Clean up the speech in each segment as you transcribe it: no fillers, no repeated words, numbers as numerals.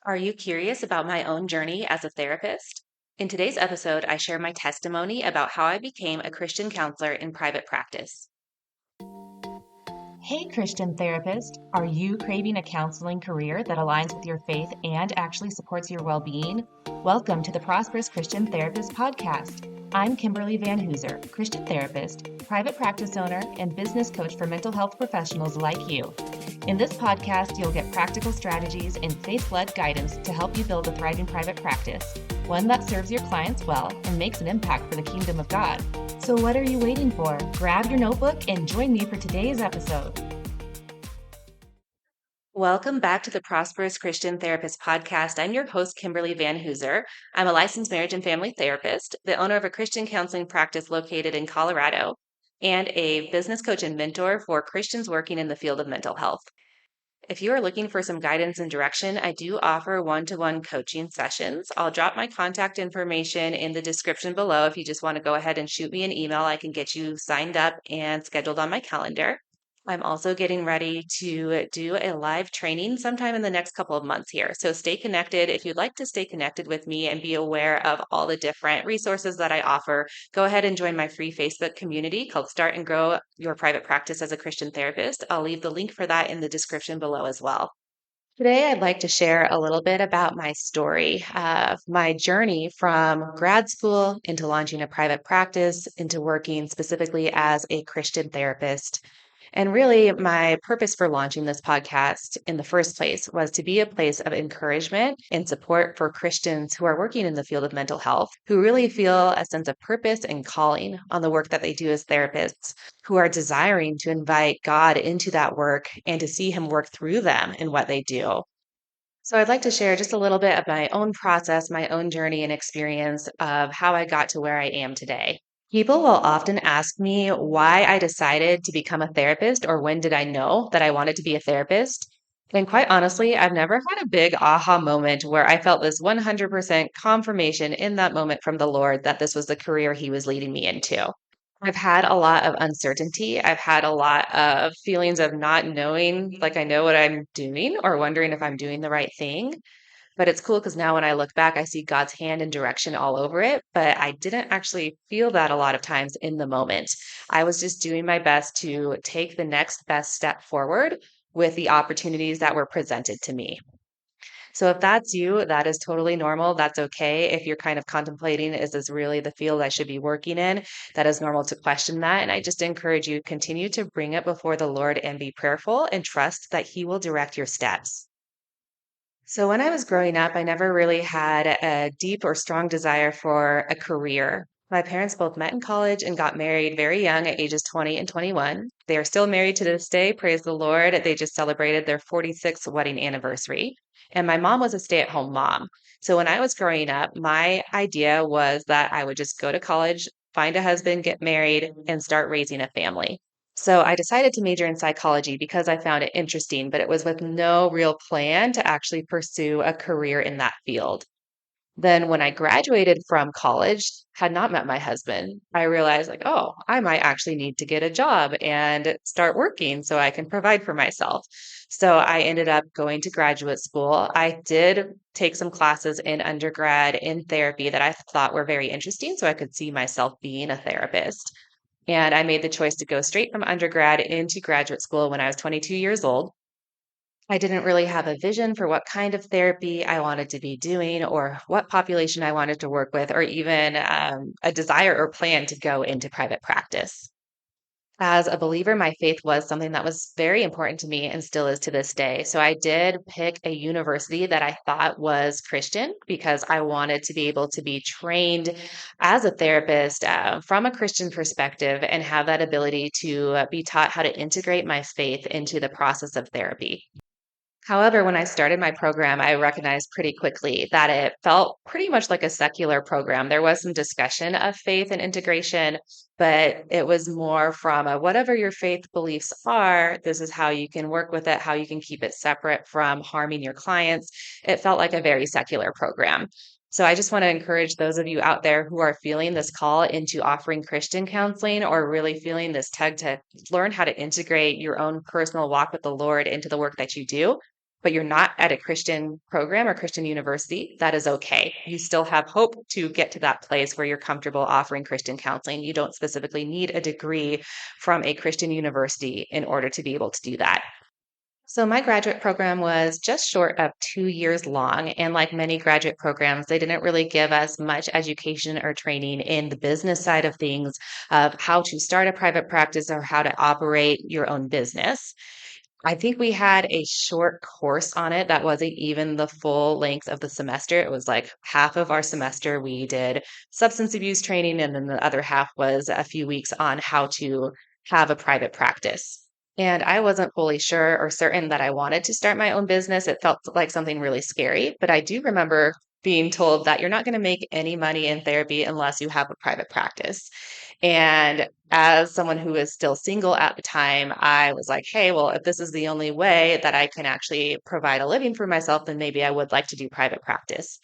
Are you curious about my own journey as a therapist? In today's episode, I share my testimony about how I became a Christian counselor in private practice. Hey, Christian therapist, are you craving a counseling career that aligns with your faith and actually supports your well being? Welcome to the Prosperous Christian Therapist Podcast. I'm Kimberly Van Hooser, Christian therapist, private practice owner, and business coach for mental health professionals like you. In this podcast, you'll get practical strategies and faith led guidance to help you build a thriving private practice, one that serves your clients well and makes an impact for the kingdom of God. So, what are you waiting for? Grab your notebook and join me for today's episode. Welcome back to the Prosperous Christian Therapist Podcast. I'm your host, Kimberly Van Hooser. I'm a licensed marriage and family therapist, the owner of a Christian counseling practice located in Colorado, and a business coach and mentor for Christians working in the field of mental health. If you are looking for some guidance and direction, I do offer one-to-one coaching sessions. I'll drop my contact information in the description below. If you just want to go ahead and shoot me an email, I can get you signed up and scheduled on my calendar. I'm also getting ready to do a live training sometime in the next couple of months here. So stay connected. If you'd like to stay connected with me and be aware of all the different resources that I offer, go ahead and join my free Facebook community called Start and Grow Your Private Practice as a Christian Therapist. I'll leave the link for that in the description below as well. Today, I'd like to share a little bit about my story of my journey from grad school into launching a private practice, into working specifically as a Christian therapist. And really, my purpose for launching this podcast in the first place was to be a place of encouragement and support for Christians who are working in the field of mental health, who really feel a sense of purpose and calling on the work that they do as therapists, who are desiring to invite God into that work and to see Him work through them in what they do. So, I'd like to share just a little bit of my own process, my own journey and experience of how I got to where I am today. People will often ask me why I decided to become a therapist or when did I know that I wanted to be a therapist. And quite honestly, I've never had a big aha moment where I felt this 100% confirmation in that moment from the Lord that this was the career He was leading me into. I've had a lot of uncertainty. I've had a lot of feelings of not knowing, like I know what I'm doing or wondering if I'm doing the right thing. But it's cool because now when I look back, I see God's hand and direction all over it. But I didn't actually feel that a lot of times in the moment. I was just doing my best to take the next best step forward with the opportunities that were presented to me. So if that's you, that is totally normal. That's okay. If you're kind of contemplating, is this really the field I should be working in? That is normal to question that. And I just encourage you continue to bring it before the Lord and be prayerful and trust that He will direct your steps. So when I was growing up, I never really had a deep or strong desire for a career. My parents both met in college and got married very young at ages 20 and 21. They are still married to this day, praise the Lord. They just celebrated their 46th wedding anniversary. And my mom was a stay-at-home mom. So when I was growing up, my idea was that I would just go to college, find a husband, get married, and start raising a family. So I decided to major in psychology because I found it interesting, but it was with no real plan to actually pursue a career in that field. Then when I graduated from college, had not met my husband, I realized like, oh, I might actually need to get a job and start working so I can provide for myself. So I ended up going to graduate school. I did take some classes in undergrad in therapy that I thought were very interesting so I could see myself being a therapist. And I made the choice to go straight from undergrad into graduate school when I was 22 years old. I didn't really have a vision for what kind of therapy I wanted to be doing or what population I wanted to work with, or even a desire or plan to go into private practice. As a believer, my faith was something that was very important to me and still is to this day. So I did pick a university that I thought was Christian because I wanted to be able to be trained as a therapist from a Christian perspective and have that ability to be taught how to integrate my faith into the process of therapy. However, when I started my program, I recognized pretty quickly that it felt pretty much like a secular program. There was some discussion of faith and integration, but it was more from a whatever your faith beliefs are, this is how you can work with it, how you can keep it separate from harming your clients. It felt like a very secular program. So I just want to encourage those of you out there who are feeling this call into offering Christian counseling or really feeling this tug to learn how to integrate your own personal walk with the Lord into the work that you do. but you're not at a Christian program or Christian university, that is okay. You still have hope to get to that place where you're comfortable offering Christian counseling. You don't specifically need a degree from a Christian university in order to be able to do that. So, my graduate program was just short of 2 years long. And like many graduate programs, they didn't really give us much education or training in the business side of things of how to start a private practice or how to operate your own business. I think we had a short course on it that wasn't even the full length of the semester. It was like half of our semester we did substance abuse training, and then the other half was a few weeks on how to have a private practice. And I wasn't fully sure or certain that I wanted to start my own business. It felt like something really scary, but I do remember being told that you're not going to make any money in therapy unless you have a private practice. And as someone who was still single at the time, I was like, hey, well, if this is the only way that I can actually provide a living for myself, then maybe I would like to do private practice.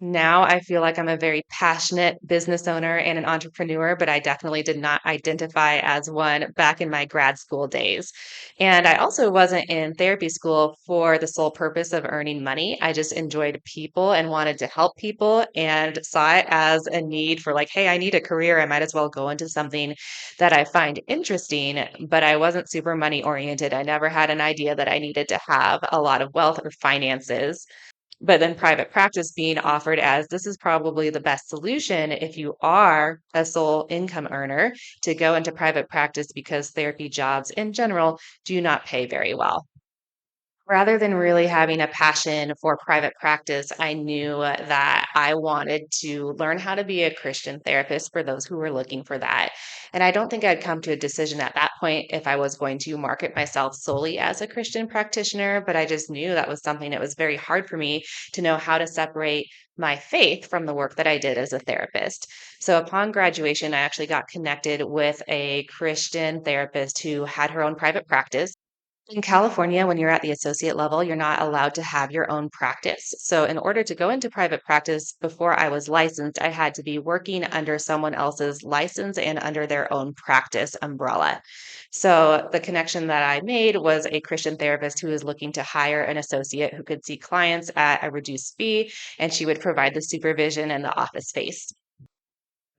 Now I feel like I'm a very passionate business owner and an entrepreneur, but I definitely did not identify as one back in my grad school days. And I also wasn't in therapy school for the sole purpose of earning money. I just enjoyed people and wanted to help people and saw it as a need for like, hey, I need a career. I might as well go into something that I find interesting, but I wasn't super money oriented. I never had an idea that I needed to have a lot of wealth or finances, but then private practice being offered as this is probably the best solution if you are a sole income earner to go into private practice because therapy jobs in general do not pay very well. Rather than really having a passion for private practice, I knew that I wanted to learn how to be a Christian therapist for those who were looking for that. And I don't think I'd come to a decision at that point if I was going to market myself solely as a Christian practitioner, but I just knew that was something that was very hard for me to know how to separate my faith from the work that I did as a therapist. So upon graduation, I actually got connected with a Christian therapist who had her own private practice. In California, when you're at the associate level, you're not allowed to have your own practice. So, in order to go into private practice before I was licensed, I had to be working under someone else's license and under their own practice umbrella. So, the connection that I made was a Christian therapist who was looking to hire an associate who could see clients at a reduced fee, and she would provide the supervision and the office space.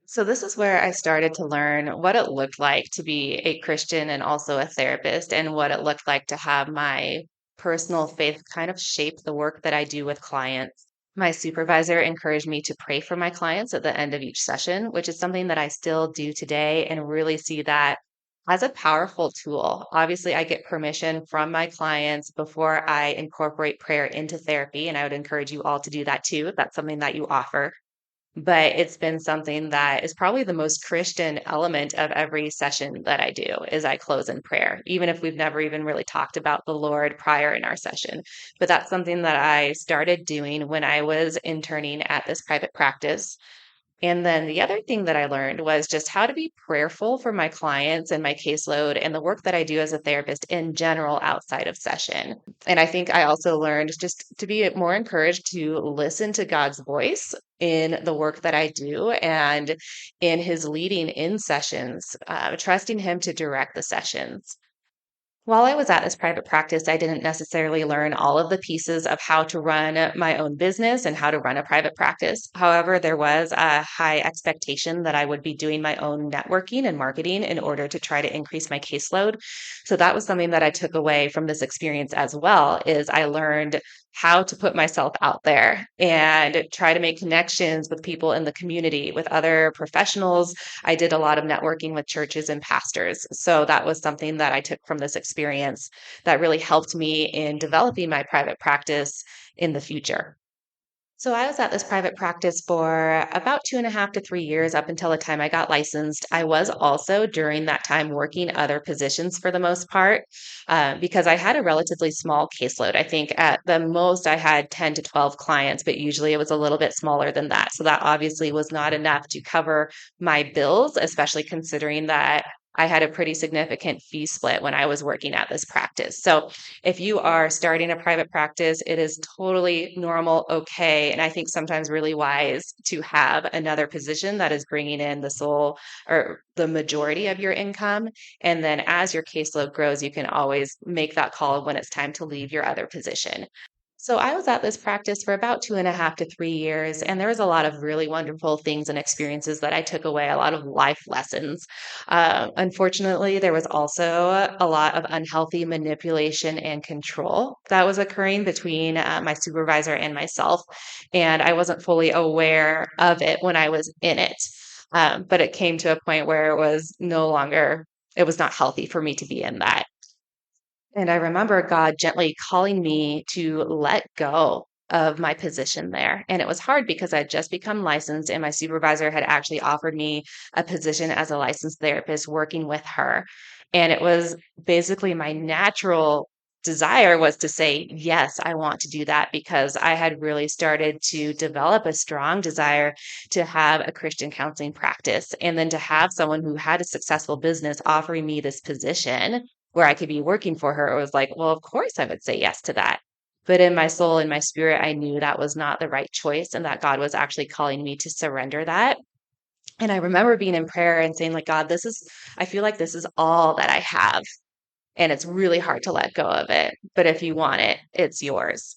So this is where I started to learn what it looked like to be a Christian and also a therapist, and what it looked like to have my personal faith kind of shape the work that I do with clients. My supervisor encouraged me to pray for my clients at the end of each session, which is something that I still do today and really see that as a powerful tool. Obviously, I get permission from my clients before I incorporate prayer into therapy, and I would encourage you all to do that too if that's something that you offer. But it's been something that is probably the most Christian element of every session that I do is I close in prayer, even if we've never even really talked about the Lord prior in our session. But that's something that I started doing when I was interning at this private practice. And then the other thing that I learned was just how to be prayerful for my clients and my caseload and the work that I do as a therapist in general outside of session. And I think I also learned just to be more encouraged to listen to God's voice in the work that I do and in his leading in sessions, trusting him to direct the sessions. While I was at this private practice, I didn't necessarily learn all of the pieces of how to run my own business and how to run a private practice. However, there was a high expectation that I would be doing my own networking and marketing in order to try to increase my caseload. So that was something that I took away from this experience as well, is I learned how to put myself out there and try to make connections with people in the community, with other professionals. I did a lot of networking with churches and pastors. So that was something that I took from this experience that really helped me in developing my private practice in the future. So I was at this private practice for about 2.5 to 3 years up until the time I got licensed. I was also during that time working other positions for the most part because I had a relatively small caseload. I think at the most I had 10 to 12 clients, but usually it was a little bit smaller than that. So that obviously was not enough to cover my bills, especially considering that. I had a pretty significant fee split when I was working at this practice. So if you are starting a private practice, it is totally normal, okay, and I think sometimes really wise to have another position that is bringing in the sole or the majority of your income. And then as your caseload grows, you can always make that call when it's time to leave your other position. So I was at this practice for about 2.5 to 3 years, and there was a lot of really wonderful things and experiences that I took away, a lot of life lessons. Unfortunately, there was also a lot of unhealthy manipulation and control that was occurring between my supervisor and myself, and I wasn't fully aware of it when I was in it. But it came to a point where it was no longer, it was not healthy for me to be in that. And I remember God gently calling me to let go of my position there. And it was hard because I'd just become licensed, and my supervisor had actually offered me a position as a licensed therapist working with her. And it was basically my natural desire was to say, yes, I want to do that because I had really started to develop a strong desire to have a Christian counseling practice and then to have someone who had a successful business offering me this position where I could be working for her, it was like, well, of course I would say yes to that. But in my soul, in my spirit, I knew that was not the right choice and that God was actually calling me to surrender that. And I remember being in prayer and saying, like, God, I feel like this is all that I have. And it's really hard to let go of it. But if you want it, it's yours.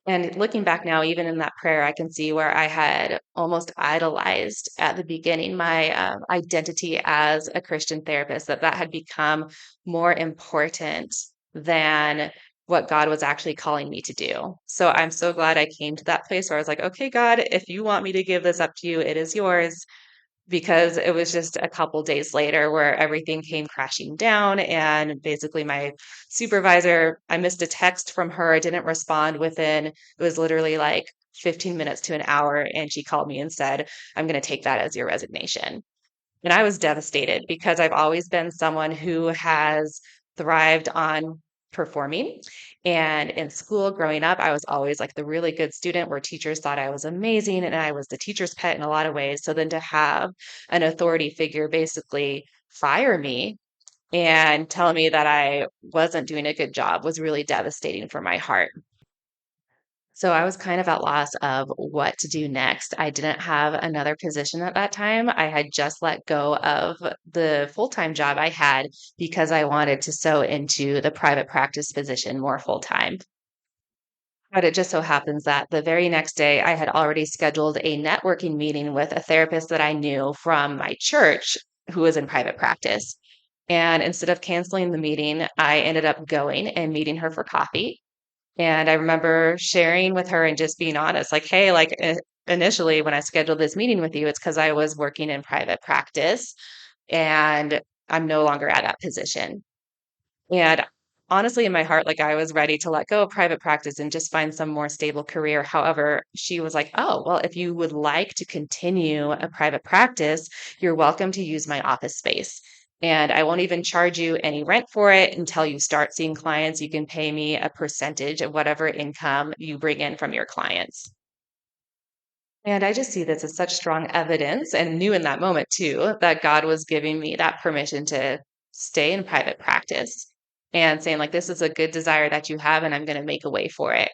And looking back now, even in that prayer, I can see where I had almost idolized at the beginning my identity as a Christian therapist, that had become more important than what God was actually calling me to do. So I'm so glad I came to that place where I was like, okay, God, if you want me to give this up to you, it is yours, because it was just a couple days later where everything came crashing down. And basically, my supervisor, I missed a text from her, I didn't respond within, it was literally like 15 minutes to an hour. And she called me and said, I'm going to take that as your resignation. And I was devastated because I've always been someone who has thrived on performing. And in school growing up, I was always like the really good student where teachers thought I was amazing and I was the teacher's pet in a lot of ways. So then to have an authority figure basically fire me and tell me that I wasn't doing a good job was really devastating for my heart. So I was kind of at loss of what to do next. I didn't have another position at that time. I had just let go of the full-time job I had because I wanted to sew into the private practice position more full-time. But it just so happens that the very next day, I had already scheduled a networking meeting with a therapist that I knew from my church who was in private practice. And instead of canceling the meeting, I ended up going and meeting her for coffee. And I remember sharing with her and just being honest, like, hey, like initially when I scheduled this meeting with you, it's because I was working in private practice and I'm no longer at that position. And honestly, in my heart, like I was ready to let go of private practice and just find some more stable career. However, she was like, oh, well, if you would like to continue a private practice, you're welcome to use my office space. And I won't even charge you any rent for it until you start seeing clients. You can pay me a percentage of whatever income you bring in from your clients. And I just see this as such strong evidence and knew in that moment too that God was giving me that permission to stay in private practice and saying, like, this is a good desire that you have, and I'm going to make a way for it.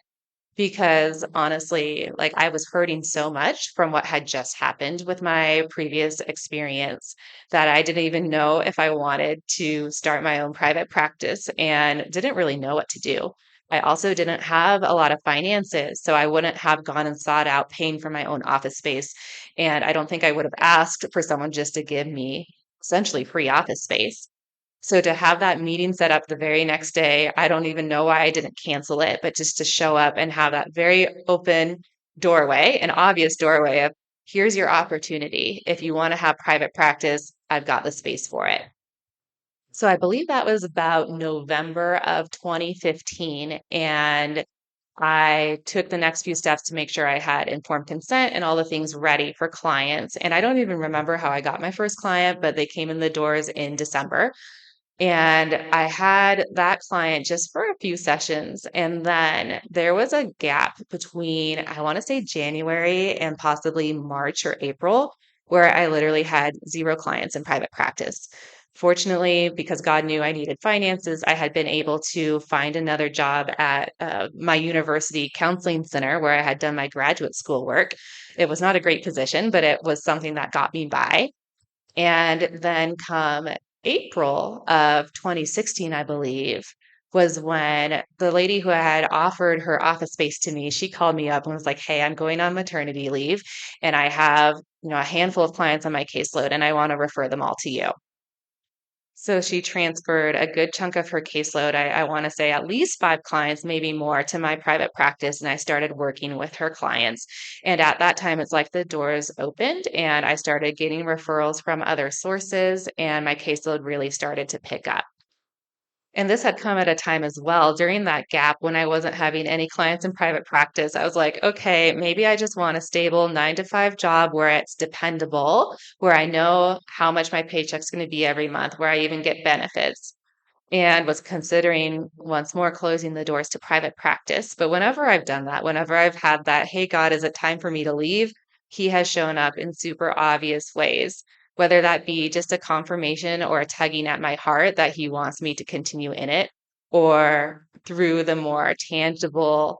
Because honestly, like I was hurting so much from what had just happened with my previous experience that I didn't even know if I wanted to start my own private practice and didn't really know what to do. I also didn't have a lot of finances, so I wouldn't have gone and sought out paying for my own office space. And I don't think I would have asked for someone just to give me essentially free office space. So to have that meeting set up the very next day, I don't even know why I didn't cancel it, but just to show up and have that very open doorway, an obvious doorway of here's your opportunity. If you want to have private practice, I've got the space for it. So I believe that was about November of 2015. And I took the next few steps to make sure I had informed consent and all the things ready for clients. And I don't even remember how I got my first client, but they came in the doors in December. And I had that client just for a few sessions. And then there was a gap between, I want to say January and possibly March or April, where I literally had zero clients in private practice. Fortunately, because God knew I needed finances, I had been able to find another job at my university counseling center where I had done my graduate school work. It was not a great position, but it was something that got me by. And then come April of 2016, I believe, was when the lady who had offered her office space to me, she called me up and was like, "Hey, I'm going on maternity leave and I have, a handful of clients on my caseload and I want to refer them all to you." So she transferred a good chunk of her caseload. I want to say at least 5 clients, maybe more, to my private practice. And I started working with her clients. And at that time, it's like the doors opened and I started getting referrals from other sources, and my caseload really started to pick up. And this had come at a time as well during that gap when I wasn't having any clients in private practice. I was like, okay, maybe I just want a stable 9 to 5 job where it's dependable, where I know how much my paycheck's going to be every month, where I even get benefits, and was considering once more closing the doors to private practice. But whenever I've done that, whenever I've had that, hey, God, is it time for me to leave? He has shown up in super obvious ways, whether that be just a confirmation or a tugging at my heart that He wants me to continue in it, or through the more tangible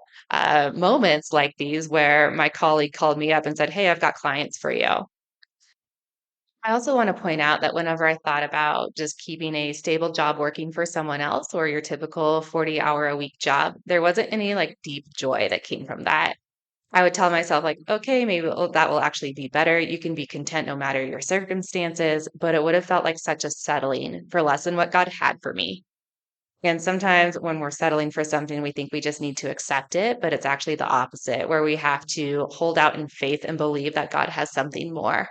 moments like these where my colleague called me up and said, "Hey, I've got clients for you." I also want to point out that whenever I thought about just keeping a stable job working for someone else or your typical 40-hour a week job, there wasn't any like deep joy that came from that. I would tell myself, like, okay, maybe that will actually be better. You can be content no matter your circumstances, but it would have felt like such a settling for less than what God had for me. And sometimes when we're settling for something, we think we just need to accept it, but it's actually the opposite, where we have to hold out in faith and believe that God has something more.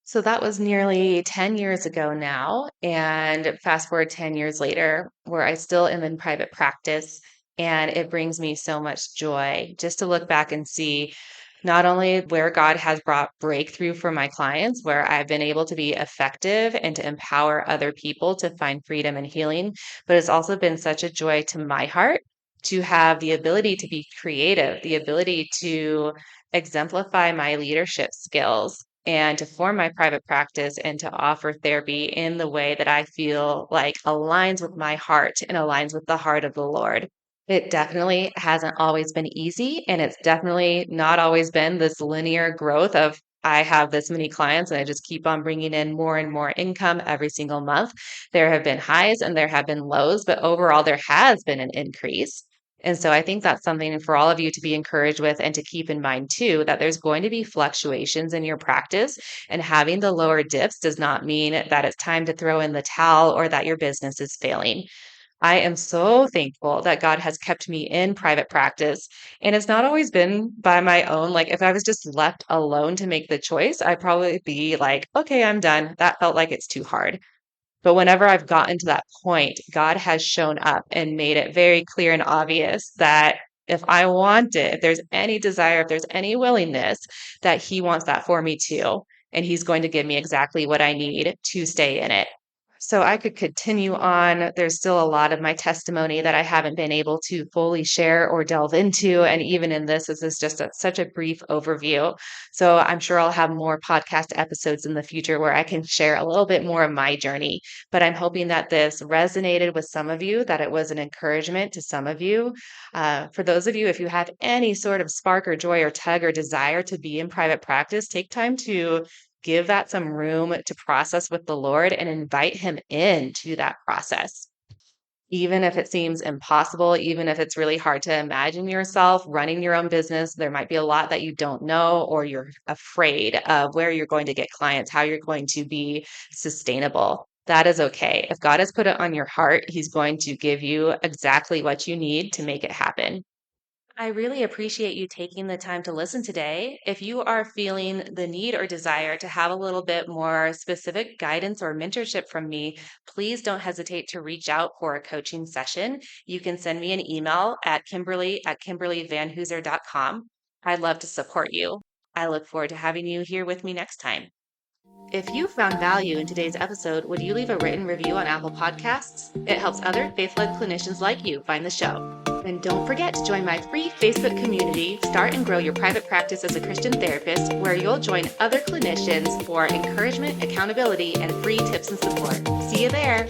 So that was nearly 10 years ago now. And fast forward 10 years later, where I still am in private practice. And it brings me so much joy just to look back and see not only where God has brought breakthrough for my clients, where I've been able to be effective and to empower other people to find freedom and healing, but it's also been such a joy to my heart to have the ability to be creative, the ability to exemplify my leadership skills and to form my private practice and to offer therapy in the way that I feel like aligns with my heart and aligns with the heart of the Lord. It definitely hasn't always been easy, and it's definitely not always been this linear growth of I have this many clients and I just keep on bringing in more and more income every single month. There have been highs and there have been lows, but overall, there has been an increase. And so I think that's something for all of you to be encouraged with and to keep in mind too, that there's going to be fluctuations in your practice, and having the lower dips does not mean that it's time to throw in the towel or that your business is failing. I am so thankful that God has kept me in private practice. And it's not always been by my own. Like, if I was just left alone to make the choice, I'd probably be like, okay, I'm done. That felt like it's too hard. But whenever I've gotten to that point, God has shown up and made it very clear and obvious that if I want it, if there's any desire, if there's any willingness, that He wants that for me too. And He's going to give me exactly what I need to stay in it. So I could continue on. There's still a lot of my testimony that I haven't been able to fully share or delve into. And even in this is just such a brief overview. So I'm sure I'll have more podcast episodes in the future where I can share a little bit more of my journey. But I'm hoping that this resonated with some of you, that it was an encouragement to some of you. For those of you, if you have any sort of spark or joy or tug or desire to be in private practice, take time to give that some room to process with the Lord and invite Him into that process. Even if it seems impossible, even if it's really hard to imagine yourself running your own business, there might be a lot that you don't know, or you're afraid of where you're going to get clients, how you're going to be sustainable. That is okay. If God has put it on your heart, He's going to give you exactly what you need to make it happen. I really appreciate you taking the time to listen today. If you are feeling the need or desire to have a little bit more specific guidance or mentorship from me, please don't hesitate to reach out for a coaching session. You can send me an email at kimberly@kimberlyvanhooser.com. I'd love to support you. I look forward to having you here with me next time. If you found value in today's episode, would you leave a written review on Apple Podcasts? It helps other faith led clinicians like you find the show. And don't forget to join my free Facebook community, Start and Grow Your Private Practice as a Christian Therapist, where you'll join other clinicians for encouragement, accountability, and free tips and support. See you there.